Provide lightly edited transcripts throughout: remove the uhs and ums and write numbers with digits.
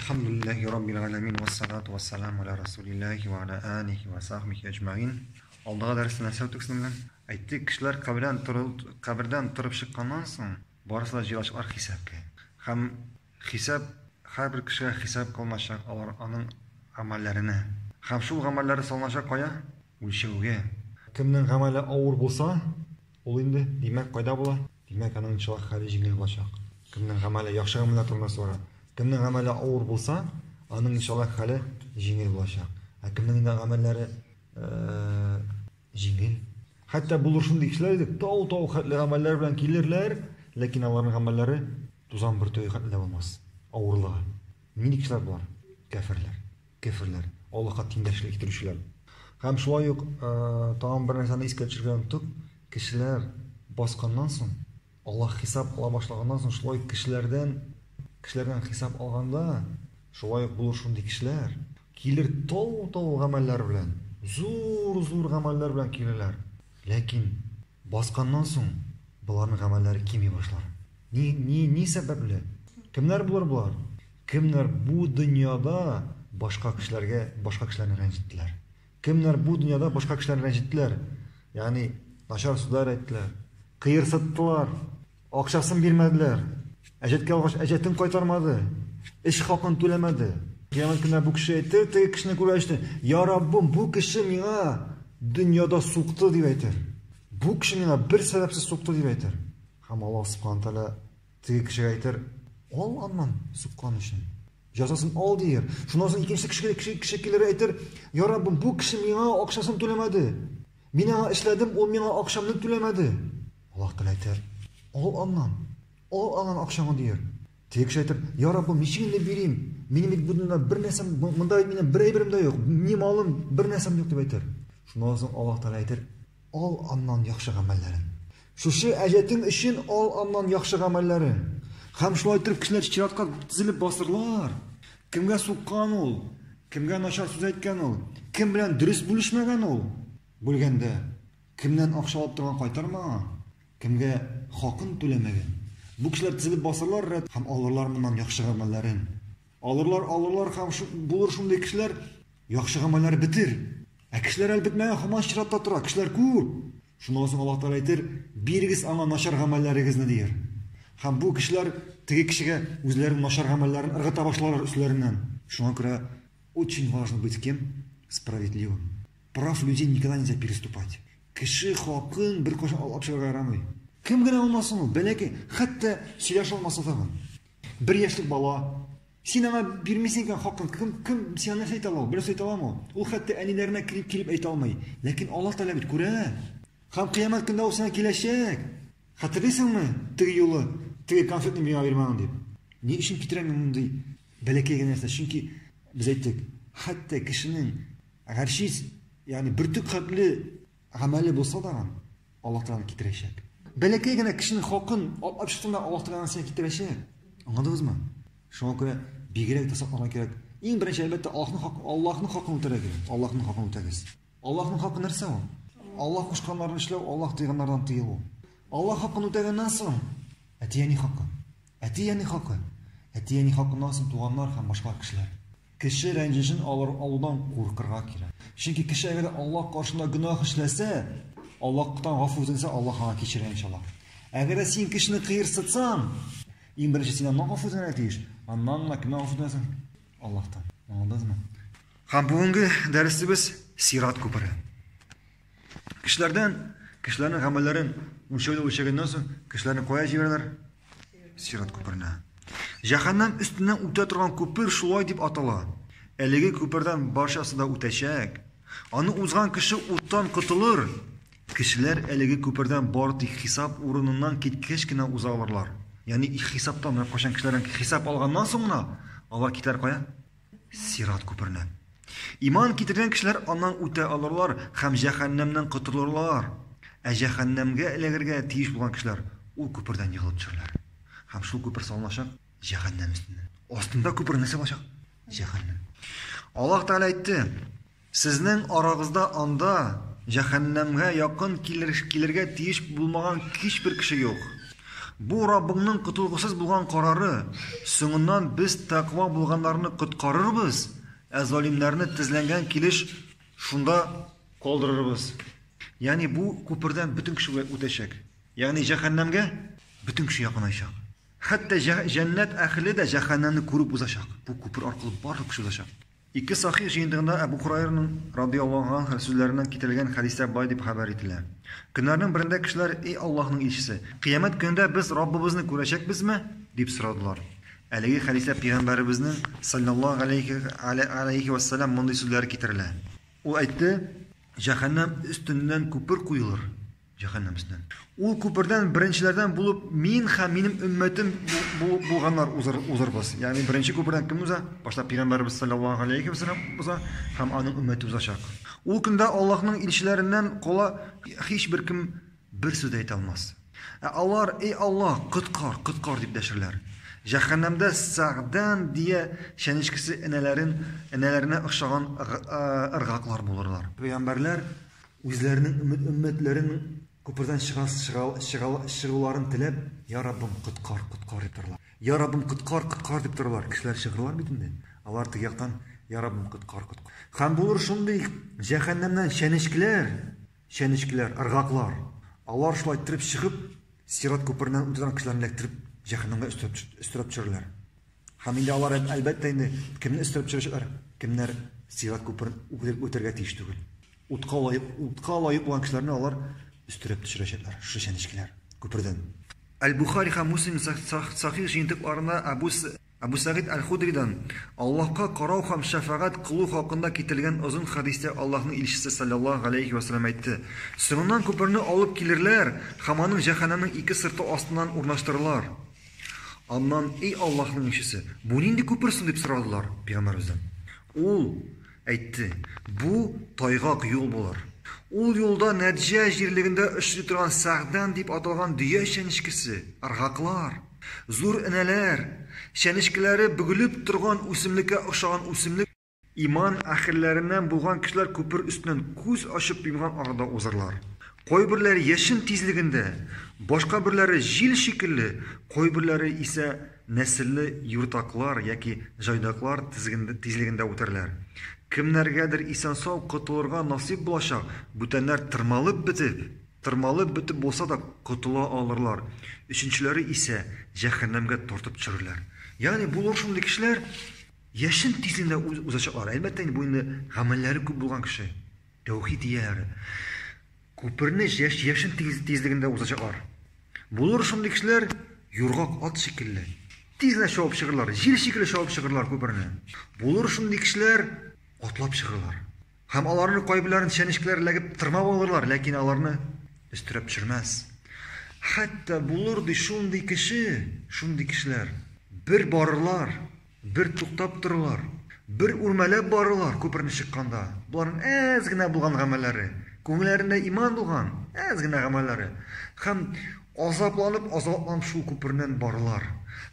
Elhamdülillahi Rabbil alemin ve salatu ve selamu ala Resulillahi ve ala alihi ve sahbihi ecmain. Aldığı dersine sevdik bilen. Ayttık kişiler kabirden turib çıkkandan soň barысы da jilaşlar hisapga. Hem hisap her bir kişiye hisap kılınacak onun amellerini. Hem şu amelleri salınacak koya ölçüge. Kimnin ameli ağır bolsa, ol indi demek kayda bolar. Demek aның inşallah hali jingil bolacak. Kimnin ameli yaxşı ameller turmasa var. Kimnin ameli ağır bolsa, aның inşallah hali jingil bolacak. Kimnin amelleri jingil. Hatta bulursun kişiler tau hatli ameller bilen gelirler, lakin onların amelleri tuzan bir töy hatli olmaz. Ağırlığı. Neydi kişiler bular? Kafirler. Allah'a tengdaşlık ettirişler. Hem şulay yok, tamam bir narsani esке düşürgän tutup, kişiler baskandan soň, Allah hesap ala başlagandan soň şulay kişilerden hesap alganda, şulay yok bulursun kişiler gelir tau ameller bilen, zor ameller bilen gelirler. Lakin baskandan soň bularning amelleri kemey başlar. Ni sebeple? Kimler bular? Kimler bu dünyada başka kişilerini rencittiler? Kimler bu dünyada başka kişilerini rencittiler? Yani naşar sözler ettiler, kıyır sattılar, akçasını vermediler, ejetke algaç ejetin kaytarmadı, iş hakkını tölemedi. Kıyamet günü bu kişi aytır, tegi kişini ko'rayishdi. Ya Rabbim, bu kişi menga dünyada so'qdi deb aytır. Bu kişi menga bir sebepsiz so'qdi deb aytır. Ham Allah subhanahu taala tegi kişiga aytır, ol ondan so'qqan üçün. Жазасын al deyir. Şundan soň ikinci kişi gelir aytır, ya Rabbim, bu kişi menga akçasını tölemedi. Men işledim, o menga akşamını tölemedi. Allah taala aytır, al ondan akşamı deyir. Tegi kişi aytır, ya Rabbim, nechigini bereyim? Mening bu dünyada bir narsam, munda mening bir aybirim da yo'q. Ne malım, bir narsam yo'q deb aytır. Şundan soň Allah taala aytır, al ondan yaxshi amallerin. Şuşu ajeting üçün al ondan yaxshi amallerin. Hem şulay aytırıp kişiler çiratqa tizilip basırlar. Kimge so'qqan ol, kimge naşar söz aytgan ol, kim bilen dürüst buluşmagan ol. Bo'lganda kimden akça alıp turgan qaytarma, kimge hakkını tölemegen. Bu kişiler tizilip basırlar, hem alırlar bundan yaxshi amallerin. Alırlar hem bulur şunday kişiler yaxshi amalleri bitir. Kişiler el bitmeyen haman çiratda turar, kişiler ko'p. Şundan soň Allah taala aytır, birigiz ana naşar amallarigizni deyir. Hem bu kişiler tegi kişiге özlerinin naşar amellerini ırgıta başlarlar üstlerinden. Şuna göre очень важно быть кем? Справедливым. Прав людей никогда нельзя переступать. Кişi hakkın bir koşan alıp çıkarga yaramay. Kim gene olmasın o? Belki hatta söyleş olmasa da. Bir yaşlık bala. Sen ama bilmesin ki hakkın kim sen nasıl aytalar? Böyle aytalar mı? O hatta anilerine kirip aytalmay. Lakin Allah Teala bir göre. Hem kıyamet günde o sana gelecek. Hatırlıyorsun mu? Tegi yolu, tegi konfetini bana vermem deyip. Ne için getiremiyorum bunu deyip. Belki genelde çünkü biz ayttık. Hatta kişinin her şey yani bir tık hatlı ameli bulsa da Allah Teala getirecek. Belki gene kişinin hakkın alıp çıktığında Allah Teala sana getirecek. Anladınız mı? Şuna göre bilgiler tasarlamak gerek. En birinci elbette Allah'ın hakkını ötürek. Allah'ın hakkını ötürek. Allah'ın hakkı neresi o? Allah kuşkanlarını işlev, Allah diyanlardan tıyıl o. Allah hakkını ötegenden soň etiyeni hakkı. Etiyeni hakkından soň tuğanlar hem başka kişiler. Kişi rencişin alıdan korkırga kerak. Çünkü kişi eğer Allah karşısında günah işlese, Allah'tan gafur edilse Allah ona keçirir inşallah. Eğer sen kişini kıyırsıtsan, en birinci senden gafur edilse, ondan kimden gafur edilsin? Allah'tan. Anladınız mı? Hem bugünkü dersimiz Sirat Köprü. Kişilerin amellerin ölçegenden soň kişilerini koya jiberler Sirat köprüne. Cehennem üstünden öte turgan köpür şulay dip atala. Eligi köpürden barşası da öteşek. Anı uzgan kişi uttan kutulur. Kişiler eligi köpürden bardı hesap urunundan ketkeşkine uzalırlar. Yani hesaptan koşan kişilerin hesap algandan soňra Allah gider koya Sirat köprüne. İman getirgen kişiler ondan öte alırlar, hem cehennemden kutulurlar. Cehennemge elegirge tiyiş bulan kişiler o köpürden yığılıp çıkarlar. Hem şu köpür salınacak cehennem üstünden. Ostunda köpür nesi olacak? Cehennem. Allah Teala aytdı, sizning aragızda anda cehennemge yakın kilirge tiyiş bulmagan hiçbir kişi yok. Бу Раббыңның котылгысыз булган карары. Соңыннан без тәкъва булганнарны коткарырбыз. Залимнәрне тезләнгән килеш шунда калдырырбыз. Ягъни бу күпердән бөтен кеше үтәчәк. Ягъни җәһәннәмгә бөтен кеше якынайчак. Хәтта җәннәт әһле дә җәһәннәмне күреп узачак. Бу күпер аркылы барлык кеше узачак. Ике сахих җыентыгында Әбу Хурайраның радиллаһу анһу сүзләреннән китерелгән хәдистә бай дип хәбәр ителә. Көннәрнең берендә кешеләр: "Эй Аллаһның илчесе, кыямәт көндә без Раббыбызны күрәчәкбезме?" дип сорадылар. Әлеге хәдистә Пәйгамбәребезнең саллаллаһу алейхи ва саллям мондый сүзләр китерелә. Ул әйтте: "Җәһәннәм өстеннән күпер куелыр." Җәһәннәм өстеннән. Ул күпердән беренчеләрдән булып мин һәм минем өммәтем булганнар узарбыз. Ягъни беренче күпердән кем уза? Башта Пәйгамбәрбез саллаллаһу алейхи ва саллям уза һәм аның өммәте узачак. Ул көндә Аллаһның илчеләреннән кала һичбер кем бер сүз әйтә алмас. Алар: "Эй Аллаһ, коткар" дип дәшерләр. Җәһәннәмдә Сәгъдан дия шәнечкесе энәләренә охшаган ыргаклар булырлар. Пәйгамбәрләр үзләренең өммәтләренең күпердән чыгуларын теләп: "Я Раббым, коткар" дип торалар. "Я Раббым, коткар" дип торалар. Кешеләр чыгырлар бит инде. Алар теге яктан: "Я Раббым, коткар." Һәм булыр шундый җәһәннәмнән шәнечкеләр, ыргаклар. Алар шулай итеп чыгып, Сират күпереннән үткән кешеләрне эләктереп җәһәннәмгә өстерәп төшерәләр. Һәм инде алар әлбәттә инде кемне өстерәп төшерәләр? Кемнәр Сират күперен үтәргә тиеш түгел. Утка лаек булган кешеләрне алар üstürüp düşürecekler. Şu şenişkiler. Köprüden. Al-Bukhari һәм Муслим сахих җыентыкларында Абу Саид Аль-Худридан Аллаһка карау һәм шафагать кылу хакында китерелгән озын хадистә Аллаһның илчесе саллаллаһу алейхи ва саллям әйтте: "Соңыннан күперне алып килерләр, һәм аның җәһәннәмнең ике сырты астыннан урнаштырылар." Аннан: "Эй Аллаһның илчесе, бу нинди күперсең?" дип сорадылар Пәйгамбәрбездән. Ул әйтте: "Бу тайгак юл булыр. Ул юлда Нәҗә җирлегендә очрый торган Сәгъдан дип аталган дөя шәнечкесе, ыргаклар, зур энәләр, шәнечкеләре бөгелеп торган үсемлеккә охшаган үсемлек, иман әһелләреннән булган кешеләр күпер өстеннән күз ачып йомган арада узарлар. Кайберләре яшен тизлегендә, башка берләре җил шикелле, кайберләре исә нәселле юртаклар яки җайдаклар тизлегендә үтәрләр. Кемнәргәдер исән-сау котылырга насип булачак, бүтәннәр тырмалып бетеп булса да котыла алырлар. Өченчеләре исә җәһәннәмгә тартып төшерерләр. Ягъни булыр шундый кешеләр яшен тизлегендә узачаклар. Әлбәттә бу инде гамәлләре күп булган кеше. Тәүхид ияләре. Күперне яшен тизлегендә узачаклар. Булыр шундый кешеләр юргак ат шикелле. Тизле шауып чыгырлар, җил шикелле шауып чыгырлар күперне. Булыр шундый кешеләр атлап чыгырлар. Һәм аларны кайберләрен шәнечкеләр ләгеп тырмап алырлар, ләкин аларны өстерәп төшермәс. Хәтта булыр ди шундый кешеләр бер барырлар, бер туктап торырлар, бер үрмәләп барырлар күперне чыкканда. Буларның әз генә булган гамәлләре, күңелләрендә иман булган әз генә гамәлләре. Һәм азапланып шул күпернән барырлар.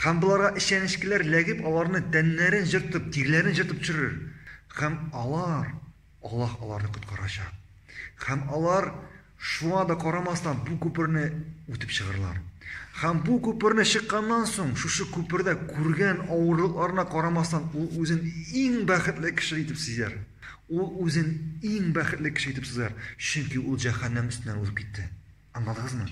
Һәм буларга шәнечкеләр ләгеп аларны тәннәрен җыртып, тирләрен җыртып төшерер. Һәм Аллаһ аларны коткарачак. Һәм алар шуңа да карамастан бу күперне үтеп чыгырлар. Һәм бу күперне чыкканнан соң, шушы күпердә күргән авырлыкларына карамастан, ул үзен иң бәхетле кеше итеп сизәр. Чөнки ул җәһәннәм өстеннән узып китте. Аңладыгызмы?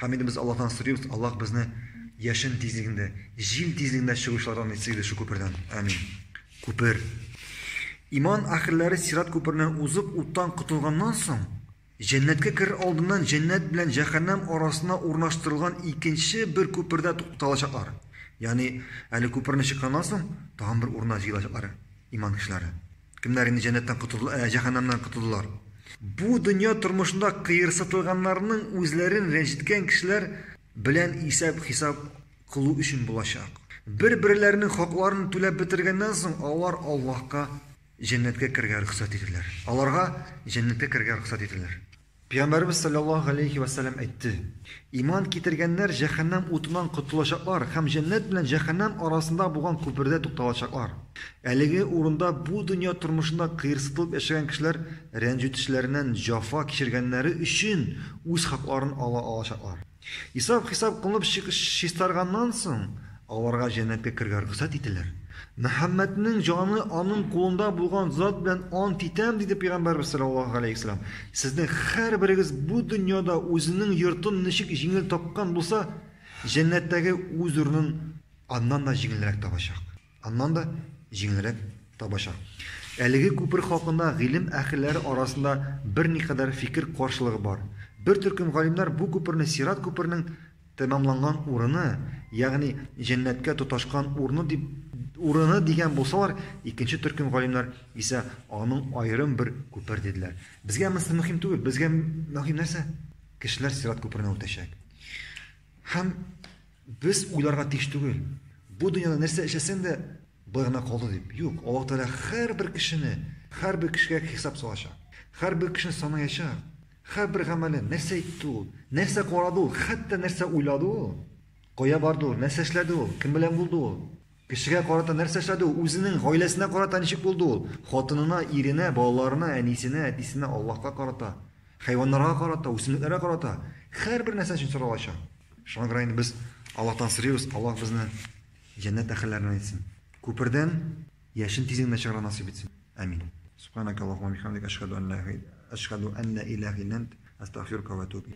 Һәм инде без Аллаһтан сорыйбыз, Аллаһ безне яшен тизлегендә, җил тизлегендә чыгышлардан итсен шу күпердән. Амин. Күпер. Иман әһелләре Сират күпереннән узып уттан котылганнан соң, җәннәткә керер алдыннан җәннәт белән җәһәннәм арасына урнаштырылган икенче бер күпердә тукталачаклар. Ягъни, әле күперне чыкканнан соң, тагын бер урынга җыелачаклар иман кешеләре. Кемнәр инде җәннәттән котылдылар, җәһәннәмнән котылдылар. Бу дөнья тормышында кыерсытылганнарның үзләрен рәнҗеткән кешеләр белән исәп-хисап кылу өчен булачак. Бер-бирләренең хакларын түләп бетергәннән соң, алар Аллаһка җәннәткә кергән рөхсәт ителәр. Аларга җәннәткә кергән рөхсәт ителәр. Пәйгамбәрбез саллаллаһу алейхи ва саллям әйтте: "Иман китергәннәр җәһәннәм утыннан котылачаклар һәм җәннәт белән җәһәннәм арасында булган күпердә тукталачаклар." Әлеге урында бу дөнья тормышында кыерсытылып яшәгән кешеләр рәнҗетүчләреннән җафа кичергәннәре өчен үз хакларын ала алачаклар. Исап-хисап кылып чистарганнан соң, аларга җәннәткә кергән рөхсәт ителер. Мөхәммәднең җаны аның кулында булган зат белән ант итәм, диде Пәйгамбәрбез саллаллаһу алейһи вәсәлләм. Сезнең һәрберегез бу дөньяда үзенең йортын ничек җиңел тапкан булса, җәннәттәге үз урынын аннан да җиңелрәк табачак. Аннан да җиңелрәк табачак. Әлеге күпер хакында гыйлем әһелләре арасында берникадәр фикер каршылыгы бар. Бер төркем галимнәр бу күперне Сират күпернең тәмамланган урыны, ягъни җәннәткә тоташкан урыны дигән булсалар, икенче төркем галимнәр исә аның аерым бер күпер диделәр. Безгә моны мөһим түгел, безгә мөһим нәрсә? Кешеләр Сират күперенә үтәчәк. Һәм без уйларга тиеш түгел. Бу дөньяда нәрсә эшләсәң дә булгана калды дип. Юк, Аллаһ Тәгалә һәрбер кешегә хисап салачак. Һәрбер кешене санаячак. Һәрбер гамәлен нәрсә итте ул, нәрсә карады ул, хәтта нәрсә уйлады ул, кая барды ул, нәрсә эшләде ул, кем белән булды ул, кешегә карата нәрсә эшләде ул, үзенең гаиләсенә карата ничек булды ул, хатынына, иренә, балаларына, әнисенә, әтисенә, Аллаһка карата, хайваннарга карата, үсемлекләргә карата, һәрбер нәрсә өчен соралачак. Шуңа күрә инде без Аллаһтан сорыйбыз, Аллаһ безне җәннәт әһелләреннән итсен. Күпердән яшен тизеңнән чыгарга насыйп итсен. Амин. Субханакаллаһумма ва бихамдика ашһаду ан ла илаһа илля анта астагфирука ва атубу